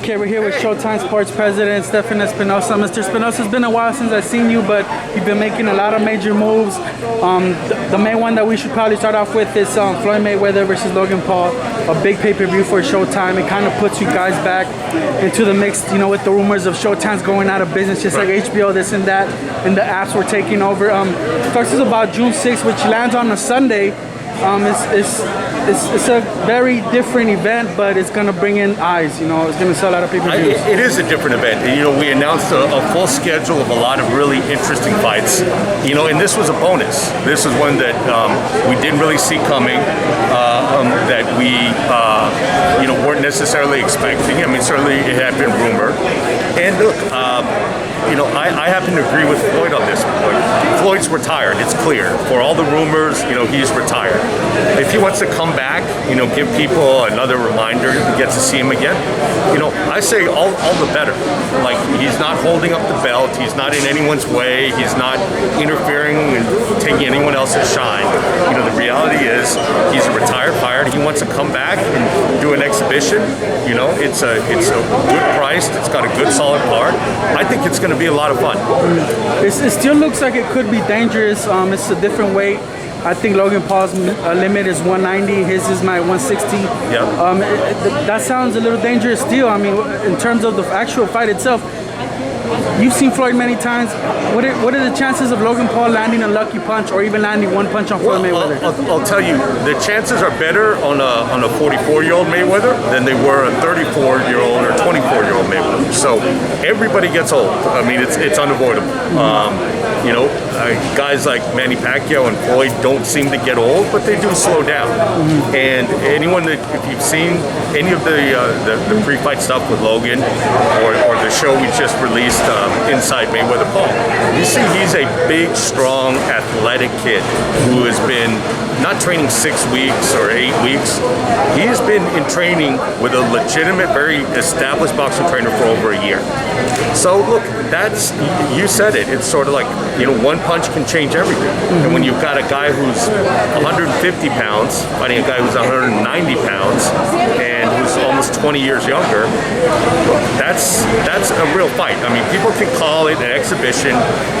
Okay, we're here with Showtime Sports President Stephen Espinoza. Mr. Espinoza, it's been a while since I've seen you, but you've been making a lot of major moves. The main one that we should probably start off with is Floyd Mayweather versus Logan Paul, a big pay-per-view for Showtime. It kind of puts you guys back into the mix, you know, with the rumors of Showtime's going out of business, just like HBO, this and that, and the apps were taking over. Starts is about June 6th, which lands on a Sunday. It's a very different event, but it's going to bring in eyes. You know, it's going to sell out of pay-per-views. It is a different event. You know, we announced a full schedule of a lot of really interesting fights. You know, and this was a bonus. This is one that we didn't really see coming, that we, you know, weren't necessarily expecting. I mean, certainly it had been rumored. And look, you know, I happen to agree with Floyd on this point. Floyd's retired, it's clear. For all the rumors, you know, he's retired. If he wants to come back, you know, give people another reminder to get to see him again, you know, I say all the better. Like, he's not holding up the belt, he's not in anyone's way, he's not interfering and taking anyone else's shine. You know, the reality is he's a retired fighter. He wants to come back and do an exhibition. You know, it's a good price, it's got a good solid card. I think it's going to be a lot of fun. It still looks like it could be dangerous. It's a different weight. I think Logan Paul's limit is 190. His is my 160. Yeah. That sounds a little dangerous still. I mean, in terms of the actual fight itself, you've seen Floyd many times. What are the chances of Logan Paul landing a lucky punch or even landing one punch on Floyd Mayweather? I'll tell you, the chances are better on a 44-year-old Mayweather than they were a 34-year-old or 24-year-old Mayweather. So everybody gets old. I mean, it's unavoidable. You know, guys like Manny Pacquiao and Floyd don't seem to get old, but they do slow down. And anyone that, if you've seen any of the pre-fight stuff with Logan or the show we just released, Inside Mayweather Paul, you see he's a big, strong, athletic kid who has been not training 6 weeks or 8 weeks. He has been in training with a legitimate, very established boxing trainer for over a year. So look, that's, you said it, it's sort of like, you know, one punch can change everything. And when you've got a guy who's 150 pounds fighting a guy who's 190 pounds and who's almost 20 years younger, that's a real fight. I mean, people can call it an exhibition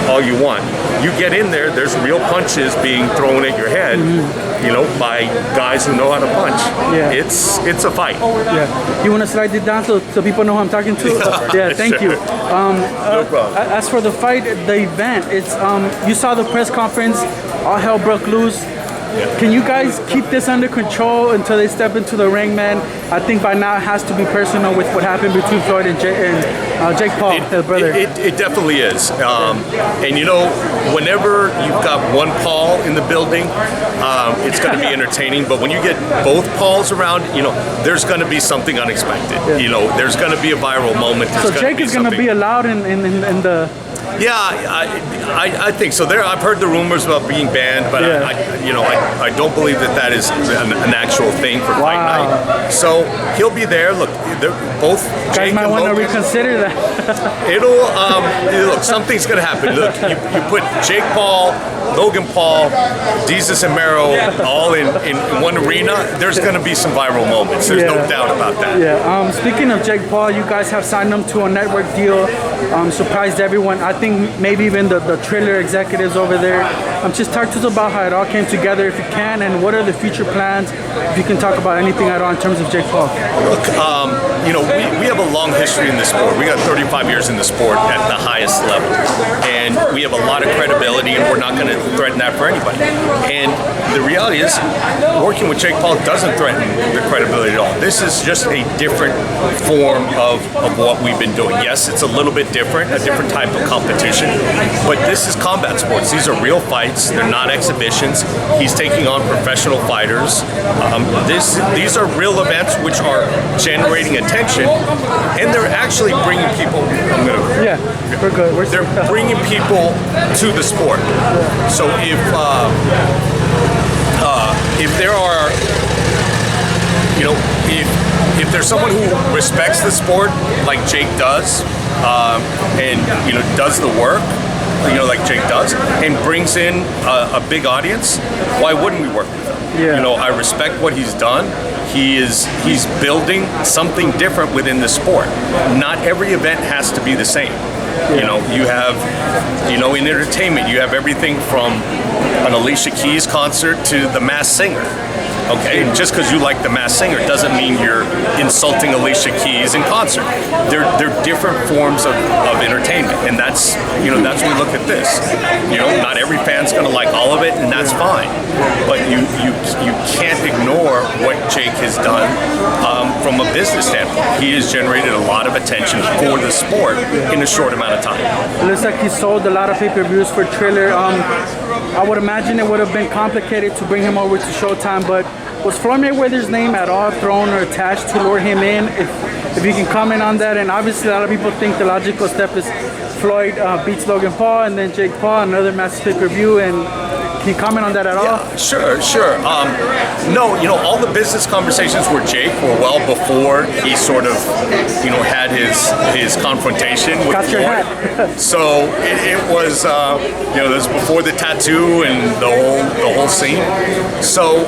all you want. You get in there, there's real punches being thrown at your head, you know, by guys who know how to punch. Yeah. It's a fight. Yeah. You want to slide it down so people know who I'm talking to? Yeah, thank you. No problem. As for the fight, the event, it's you saw the press conference, all hell broke loose. Yeah. Can you guys keep this under control until they step into the ring, man? I think by now it has to be personal with what happened between Floyd and Jake Paul, his brother. It definitely is. And you know, whenever you've got one Paul in the building, it's going to be entertaining. But when you get both Pauls around, you know, there's going to be something unexpected. Yeah. You know, there's going to be a viral moment. So Jake is going to be allowed in the... Yeah, I think so. I've heard the rumors about being banned, but I don't believe that is an actual thing for fight night. So he'll be there. Look, both guys Jake might want to reconsider that. Look, something's gonna happen. Look, you put Jake Paul, Logan Paul, Jesus and Mero all in one arena. There's gonna be some viral moments. There's no doubt about that. Yeah. Speaking of Jake Paul, you guys have signed him to a network deal. Surprised everyone. I think maybe even the Triller executives over there. Just talk to us about how it all came together, if you can, and what are the future plans, if you can talk about anything at all in terms of Jake Paul. Look, you know, we have a long history in the sport. We got 35 years in the sport at the highest level. And we have a lot of credibility, and we're not going to threaten that for anybody. And the reality is, working with Jake Paul doesn't threaten the credibility at all. This is just a different form of what we've been doing. Yes, it's a little bit different, a different type of competition, but this is combat sports. These are real fights. They're not exhibitions. He's taking on professional fighters. These are real events which are generating attention, and they're actually bringing people. We're good. They're bringing people to the sport. So if there are, you know, if there's someone who respects the sport like Jake does, and you know, does the work, you know, like Jake does, and brings in a big audience, why wouldn't we work with him? Yeah. You know, I respect what he's done. he's building something different within the sport. Not every event has to be the same. You know, you have, you know, in entertainment, you have everything from an Alicia Keys concert to the Masked Singer. Okay, and just because you like the Masked Singer doesn't mean you're insulting Alicia Keys in concert. They're different forms of entertainment, and that's, you know, that's when we look at this. You know, not every fan's going to like all of it, and that's fine. But you can't ignore what Jake has done from a business standpoint. He has generated a lot of attention for the sport in a short amount of time. It looks like he sold a lot of pay-per-views for Triller. I would imagine it would have been complicated to bring him over to Showtime, but was Floyd Mayweather's name at all thrown or attached to lure him in? If you can comment on that. And obviously a lot of people think the logical step is Floyd beats Logan Paul and then Jake Paul, another massive pay-per-view. And can you comment on that at all? Yeah, sure. No, you know, all the business conversations with Jake were well before he sort of, you know, had his confrontation with Floyd. So it was, you know, this was before the tattoo and the whole scene. So,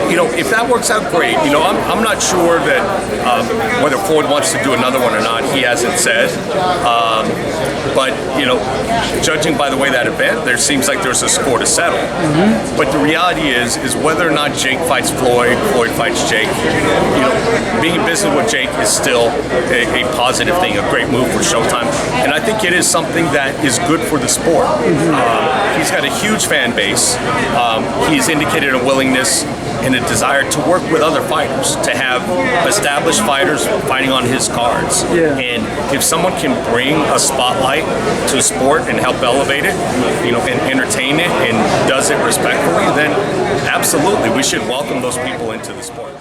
you know, if that works out, great. You know, I'm not sure that whether Floyd wants to do another one or not. He hasn't said. But, you know, judging by the way that event, there seems like there's a score to settle. Mm-hmm. But the reality is whether or not Jake fights Floyd, Floyd fights Jake, you know, being in business with Jake is still a positive thing, a great move for Showtime. And I think it is something that is good for the sport. Mm-hmm. He's got a huge fan base. He's indicated a willingness and a desire to work with other fighters, to have established fighters fighting on his cards. Yeah. And if someone can bring a spotlight to a sport and help elevate it, you know, and entertain it and does it respectfully, then absolutely we should welcome those people into the sport.